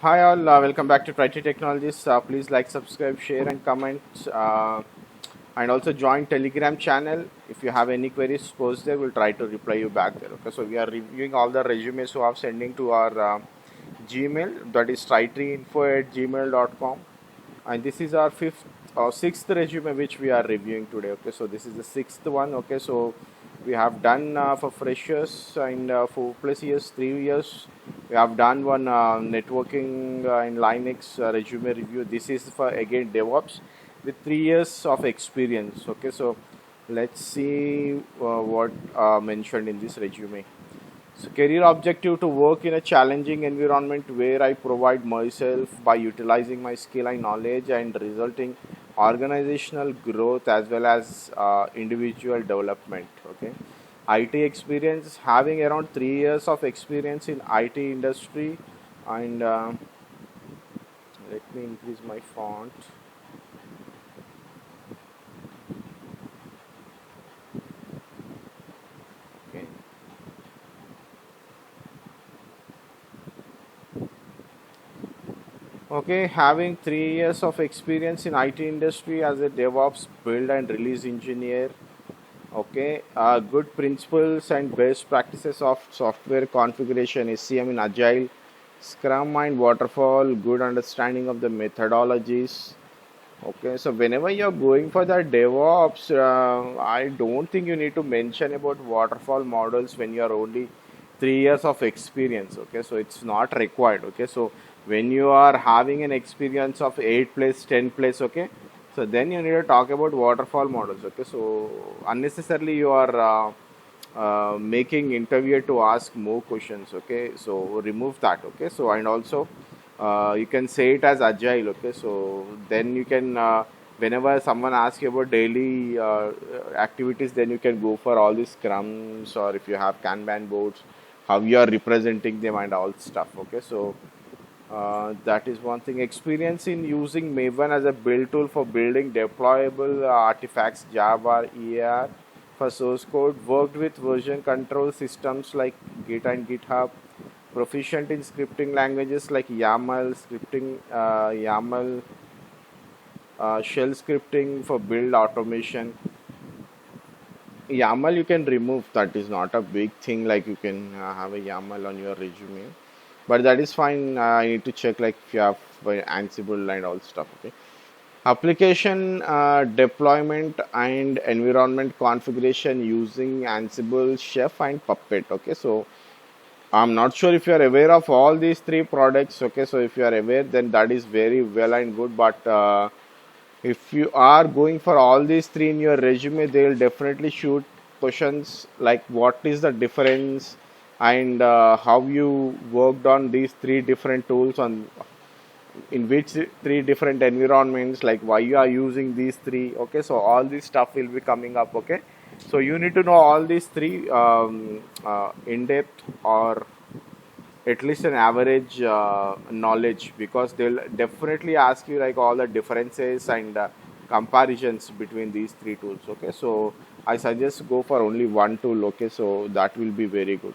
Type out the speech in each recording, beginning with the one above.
Hi all, welcome back to Trity Technologies. Please like, subscribe, share, and comment, and also join Telegram channel. If you have any queries, post there. We'll try to reply you back there. Okay, so we are reviewing all the resumes who are sending to our Gmail. That is tritryinfo@gmail.com, and this is our fifth or sixth resume which we are reviewing today. Okay, so this is the sixth one. Okay, so we have done for freshers and for plus years, 3 years. We have done one networking in Linux resume review. This is for again DevOps with 3 years of experience. Okay, so let's see what mentioned in this resume. So career objective to work in a challenging environment where I provide myself by utilizing my skill and knowledge and resulting organizational growth as well as individual development. Okay, IT experience, having around 3 years of experience in IT industry, and let me increase my font. Okay. Okay, having 3 years of experience in IT industry as a DevOps build and release engineer. Okay, good principles and best practices of software configuration, SCM in Agile, Scrum and Waterfall, good understanding of the methodologies. Okay, so whenever you're going for the DevOps, I don't think you need to mention about waterfall models when you're only 3 years of experience. Okay, so it's not required. Okay, so when you are having an experience of 8 plus 10 plus, okay, so then you need to talk about waterfall models. Okay, so unnecessarily you are making interviewer to ask more questions. Okay, so remove that. Okay, so and also you can say it as agile. Okay, so then you can whenever someone asks you about daily activities, then you can go for all these scrums, or if you have kanban boards, how you are representing them and all stuff. Okay, so that is one thing. Experience in using Maven as a build tool for building deployable artifacts, Java, EAR for source code. Worked with version control systems like Git and GitHub. Proficient in scripting languages like YAML, shell scripting for build automation. YAML you can remove. That is not a big thing. Like you can have a YAML on your resume, but that is fine. I need to check like if you have Ansible and all stuff. Okay. Application deployment and environment configuration using Ansible, Chef, and Puppet. Okay, so I'm not sure if you are aware of all these three products. Okay, so if you are aware, then that is very well and good. But if you are going for all these three in your resume, they will definitely shoot questions like what is the difference and how you worked on these three different tools on in which three different environments, like why you are using these three. Okay, so all this stuff will be coming up. Okay, so you need to know all these three in depth, or at least an average knowledge, because they'll definitely ask you like all the differences and comparisons between these three tools. Okay, so I suggest go for only one tool. Okay, so that will be very good.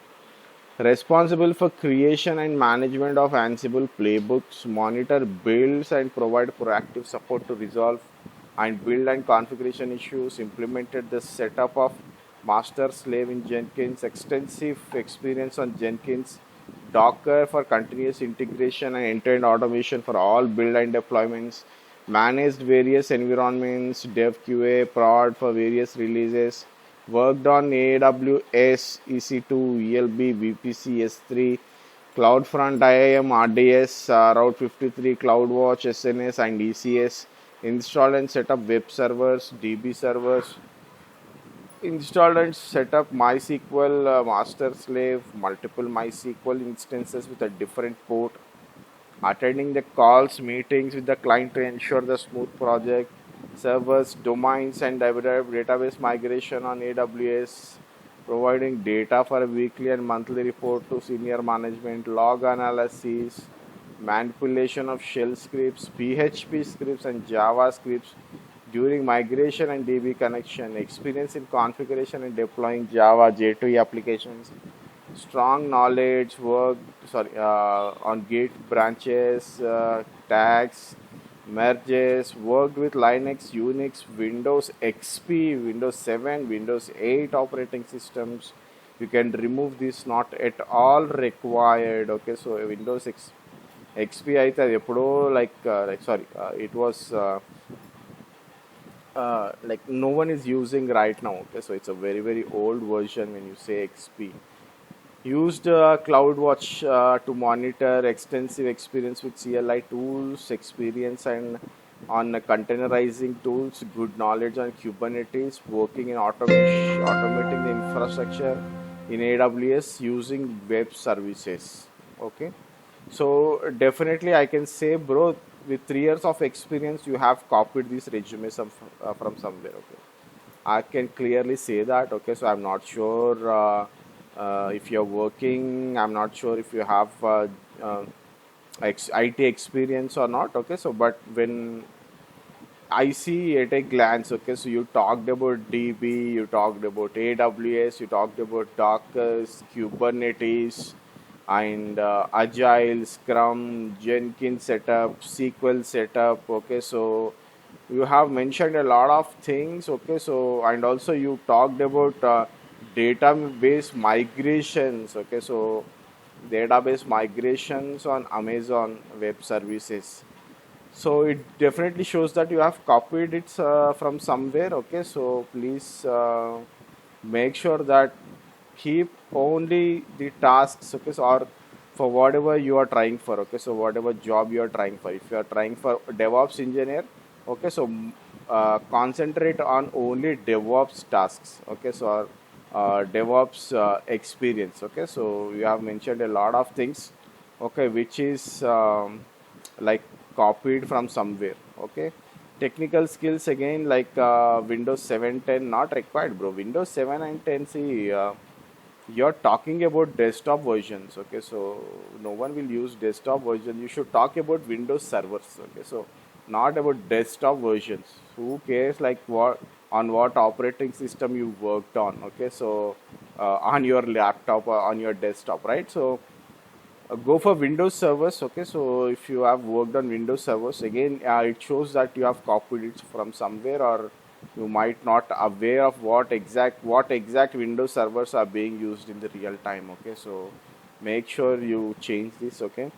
Responsible for creation and management of Ansible playbooks, monitor builds and provide proactive support to resolve and build and configuration issues, implemented the setup of master slave in Jenkins, extensive experience on Jenkins, Docker for continuous integration and end-to-end automation for all build and deployments, managed various environments, dev QA, prod for various releases, worked on AWS, EC2, ELB, VPC, S3, CloudFront, IAM, RDS, Route 53, CloudWatch, SNS, and ECS. Installed and set up web servers, DB servers. Installed and set up MySQL, master slave, multiple MySQL instances with a different port. Attending the calls, meetings with the client to ensure the smooth project, servers, domains, and database migration on AWS, providing data for a weekly and monthly report to senior management, log analysis, manipulation of shell scripts, PHP scripts, and Java scripts during migration and DB connection, experience in configuration and deploying Java J2E applications, strong knowledge, work, on Git branches, tags, merges, worked with Linux, Unix, Windows XP, Windows 7, Windows 8 operating systems. You can remove this, not at all required. Okay, so XP అయితే అది ఎప్పుడో it was like no one is using right now. Okay, so it's a very old version when you say XP. Used CloudWatch to monitor extensive experience with CLI tools, experience and on containerizing tools, good knowledge on Kubernetes, working in automating the infrastructure in AWS using web services. Okay, so definitely I can say, bro, with 3 years of experience, you have copied this resume from somewhere. Okay, I can clearly say that. Okay, so I'm not sure if you're working. I'm not sure if you have IT experience or not. Okay, so but when I see at a glance, okay, so you talked about DB, you talked about AWS, you talked about Docker, Kubernetes, and Agile, Scrum, Jenkins setup, SQL setup. Okay, so you have mentioned a lot of things. Okay, so and also you talked about database migrations. Okay, so database migrations on Amazon Web Services. So it definitely shows that you have copied it from somewhere. Okay, so please make sure that keep only the tasks. Okay, so or for whatever you are trying for. Okay, so whatever job you are trying for, if you are trying for DevOps engineer, okay, so concentrate on only DevOps tasks. Okay, so DevOps experience. Okay, so you have mentioned a lot of things. Okay, which is like copied from somewhere. Okay, technical skills again, like Windows 7 10 not required, bro. Windows 7 and 10, see, you're talking about desktop versions. Okay, so no one will use desktop version. You should talk about Windows servers. Okay, so not about desktop versions. Who cares like what operating system you worked on? Okay, so on your laptop or on your desktop, right? So go for Windows servers. Okay, so if you have worked on Windows servers, again, it shows that you have copied it from somewhere, or you might not aware of what exact Windows servers are being used in the real time. Okay, so make sure you change this. Okay,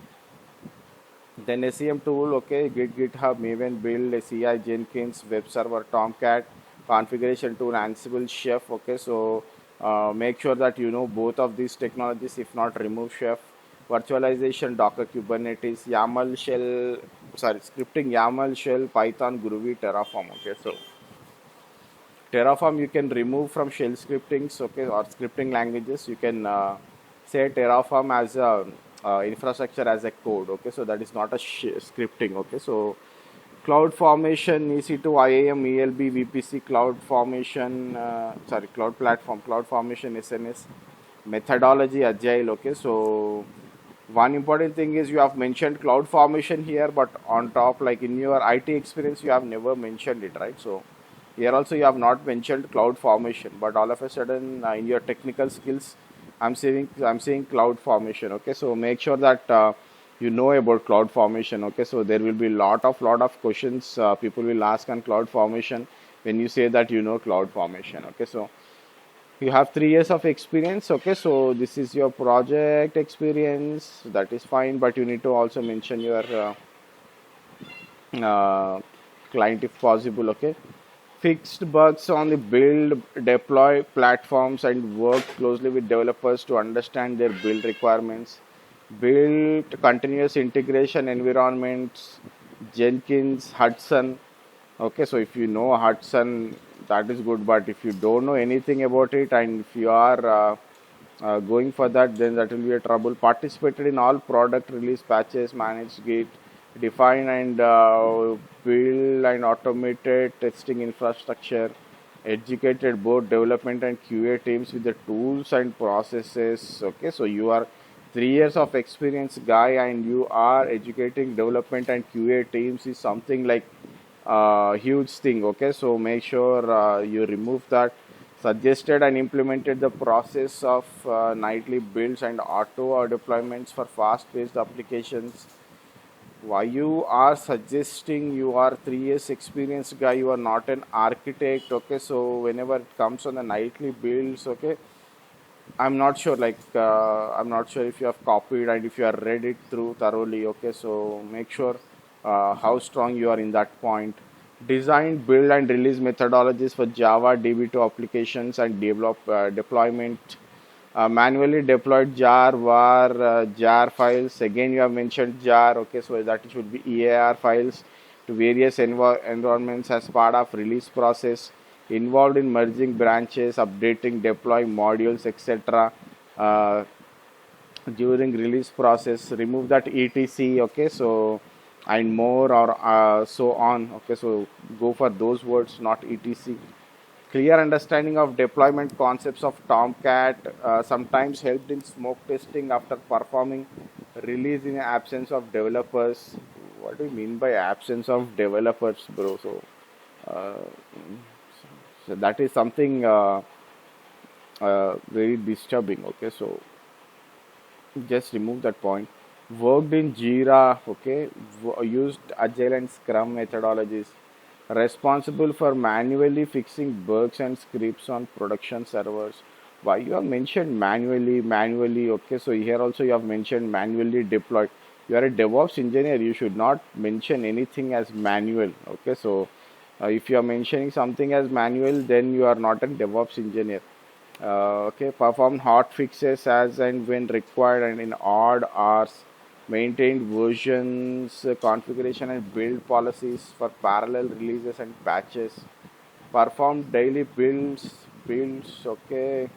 then SEM tool. Okay, GitHub, Maven, Build, CI, Jenkins, web server, Tomcat, configuration tool, Ansible, Chef. Okay, so make sure that you know both of these technologies. If not, remove Chef. Virtualization, Docker, Kubernetes, YAML shell, scripting, YAML shell, Python, Groovy, Terraform. Okay, so Terraform you can remove from shell scriptings. Okay, or scripting languages. You can say Terraform as a infrastructure as a code. Okay, so that is not a scripting. Okay, so Cloud Formation, EC2, IAM, ELB, VPC, Cloud Formation, Cloud Platform, Cloud Formation, SNS, methodology, Agile. Okay, so one important thing is you have mentioned Cloud Formation here, but on top, like in your IT experience, you have never mentioned it, right? So here also you have not mentioned Cloud Formation, but all of a sudden in your technical skills, I'm saying Cloud Formation. Okay, so make sure that you know about Cloud Formation. Okay, so there will be lot of questions people will ask on Cloud Formation when you say that you know Cloud Formation. Okay, so you have 3 years of experience. Okay, so this is your project experience, that is fine, but you need to also mention your client if possible. Okay, fixed bugs on the build, deploy platforms and work closely with developers to understand their build requirements, build continuous integration environments, Jenkins, Hudson. Okay, so if you know Hudson, that is good, but if you don't know anything about it and if you are going for that, then that will be a trouble. Participated in all product release patches, managed Git, define and build and automated testing infrastructure, educated both development and QA teams with the tools and processes. Okay, so you are 3 years of experience guy and you are educating development and QA teams is something like huge thing. Okay, so make sure you remove that. Suggested and implemented the process of nightly builds and auto deployments for fast-paced applications. Why you are suggesting? You are 3 years experienced guy, you are not an architect, okay? So whenever it comes on the nightly builds, okay, I'm not sure, like, I'm not sure if you have copied and if you have read it through thoroughly. Okay, so make sure how strong you are in that point. Design, build, and release methodologies for Java DB2 applications and develop deployment. Manually deployed jar, var, jar files. Again, you have mentioned jar. Okay, so that should be EAR files to various environments as part of release process. Involved in merging branches, updating, deploying modules, etc. Uh, during release process, remove that etc. Okay, so and more or so on. Okay, so go for those words, not etc. Clear understanding of deployment concepts of Tomcat sometimes helped in smoke testing after performing release in absence of developers. What do you mean by absence of developers, bro? Uh, so that is something very disturbing. Okay, so just remove that point. Worked in Jira, okay, used Agile and Scrum methodologies, responsible for manually fixing bugs and scripts on production servers. Why you have mentioned manually, okay, so here also you have mentioned manually deployed. You are a DevOps engineer, you should not mention anything as manual, okay, so if you are mentioning something as manual, then you are not a DevOps engineer. Okay, perform hot fixes as and when required and in odd hours. Maintain versions, configuration and build policies for parallel releases and patches. Perform daily builds. Okay.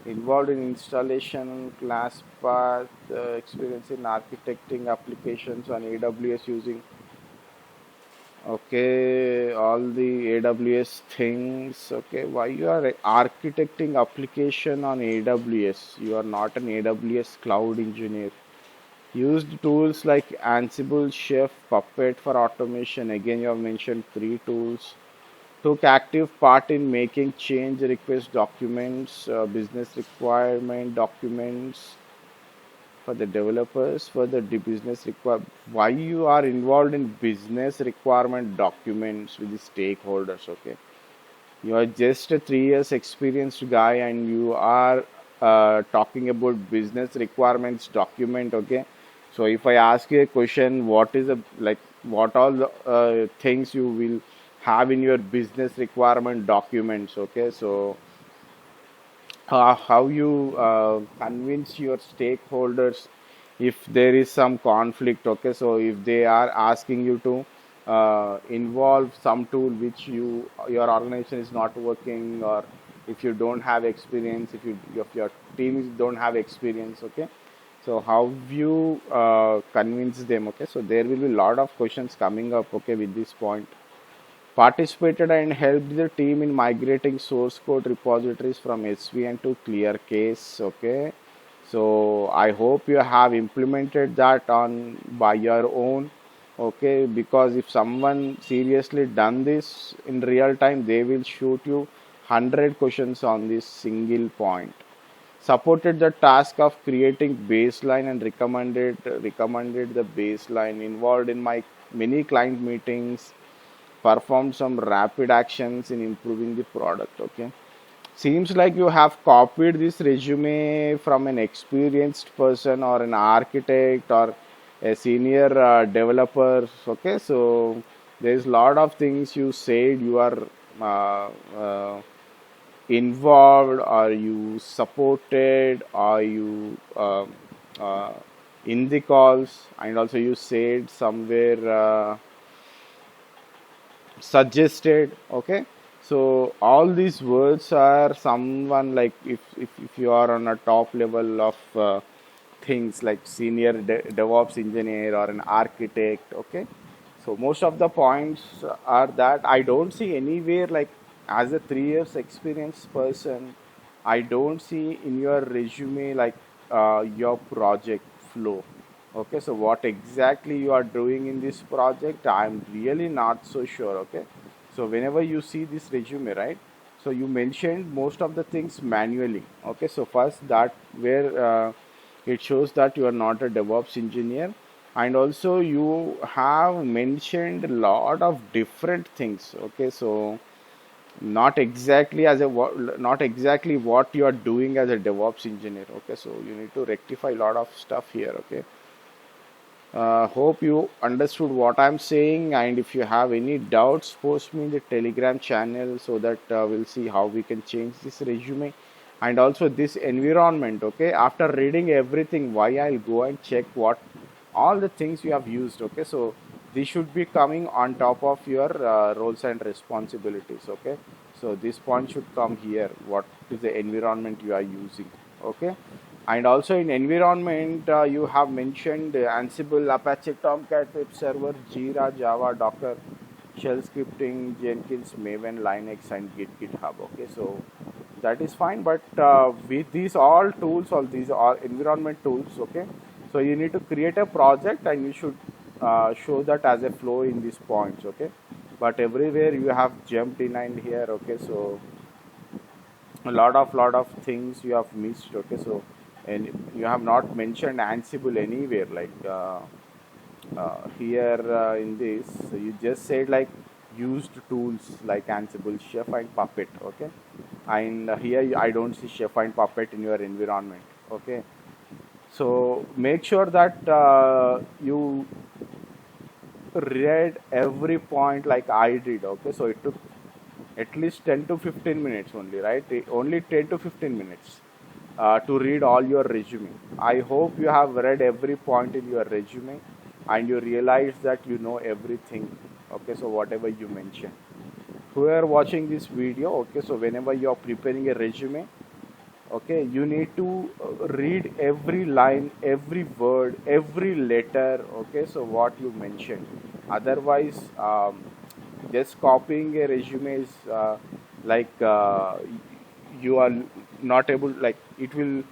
Involved in installation, class path, experience in architecting applications on AWS using, okay, all the AWS things. Okay, why you are architecting application on AWS? You are not an AWS cloud engineer. Used tools like Ansible, Chef, Puppet for automation. Again, you have mentioned three tools. Took active part in making change request documents, business requirement documents, for the developers, for the business require. Why you are involved in business requirement documents with the stakeholders? Okay, you are just a 3 years experienced guy and you are talking about business requirements document. Okay, so if I ask you a question, what is a, like, what all the things you will have in your business requirement documents? Okay, so how you convince your stakeholders if there is some conflict. Okay, so if they are asking you to involve some tool which your organization is not working, or if you don't have experience, if your team don't have experience. Okay, so how you convince them? Okay, so there will be a lot of questions coming up, okay, with this point. Participated and helped the team in migrating source code repositories from SVN to ClearCase. Okay, so I hope you have implemented that on by your own. Okay, because if someone seriously done this in real time, they will shoot you 100 questions on this single point. Supported the task of creating baseline and recommended the baseline. Involved in my many client meetings, performed some rapid actions in improving the product. Okay, seems like you have copied this resume from an experienced person or an architect or a senior developer. Okay, so there's a lot of things you said you are uh, uh, involved, or you supported, or you uh, in the calls, and also you said somewhere suggested. Okay, so all these words are someone like, if you are on a top level of things like senior DevOps engineer or an architect. Okay, so most of the points are that I don't see anywhere, like, as a 3 years experienced person, I don't see in your resume like your project flow. Okay, so what exactly you are doing in this project, I'm really not so sure. Okay, so whenever you see this resume, right? So you mentioned most of the things manually. Okay, so first that where it shows that you are not a DevOps engineer, and also you have mentioned a lot of different things. Okay, so not exactly what you are doing as a DevOps engineer. Okay, so you need to rectify a lot of stuff here. Okay, hope you understood what I'm saying, and if you have any doubts, post me in the Telegram channel so that we'll see how we can change this resume and also this environment. Okay, after reading everything, why I'll go and check what all the things you have used. Okay, so this should be coming on top of your roles and responsibilities. Okay, so this point should come here. What is the environment you are using? Okay, and also in environment, you have mentioned Ansible, Apache Tomcat, Web Server, Jira, Java, Docker, Shell scripting, Jenkins, Maven, Linux, and GitHub. Okay, so that is fine. But with these all tools, all these are environment tools. Okay, so you need to create a project and you should show that as a flow in these points. Okay, but everywhere you have jumped in and here. Okay, so a lot of things you have missed. Okay, so and you have not mentioned Ansible anywhere, like here in this, so you just said like used tools like Ansible, Chef and Puppet. Okay, and here I don't see Chef and Puppet in your environment. Okay, so make sure that you read every point like I did. Okay, so it took at least 10 to 15 minutes only, right? Only 10 to 15 minutes to read all your resume. I hope you have read every point in your resume and you realize that you know everything. Okay, so whatever you mentioned. Who are watching this video, okay, so whenever you are preparing a resume, okay, you need to read every line, every word, every letter. Okay, so what you mentioned. Otherwise, just copying a resume is like you are not able, like it will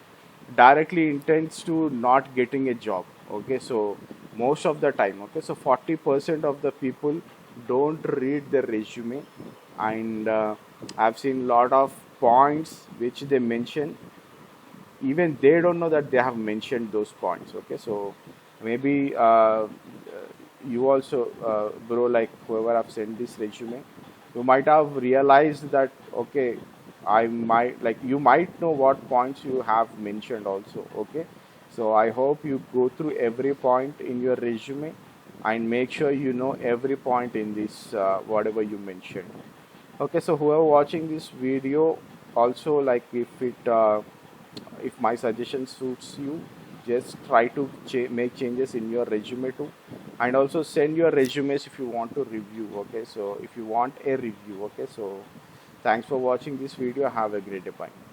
directly intends to not getting a job. Okay, so most of the time, okay, so 40% of the people don't read the resume, and I've seen lot of points which they mention, even they don't know that they have mentioned those points. Okay, so maybe you also bro, like whoever have sent this resume, you might have realized that okay, I might, like you might know what points you have mentioned also. Okay, so I hope you go through every point in your resume and make sure you know every point in this whatever you mentioned. Okay, so whoever watching this video, also like if my suggestion suits you, just try to make changes in your resume too, and also send your resumes if you want to review. Okay, so if you want a review. Okay, so thanks for watching this video. Have a great day. Bye.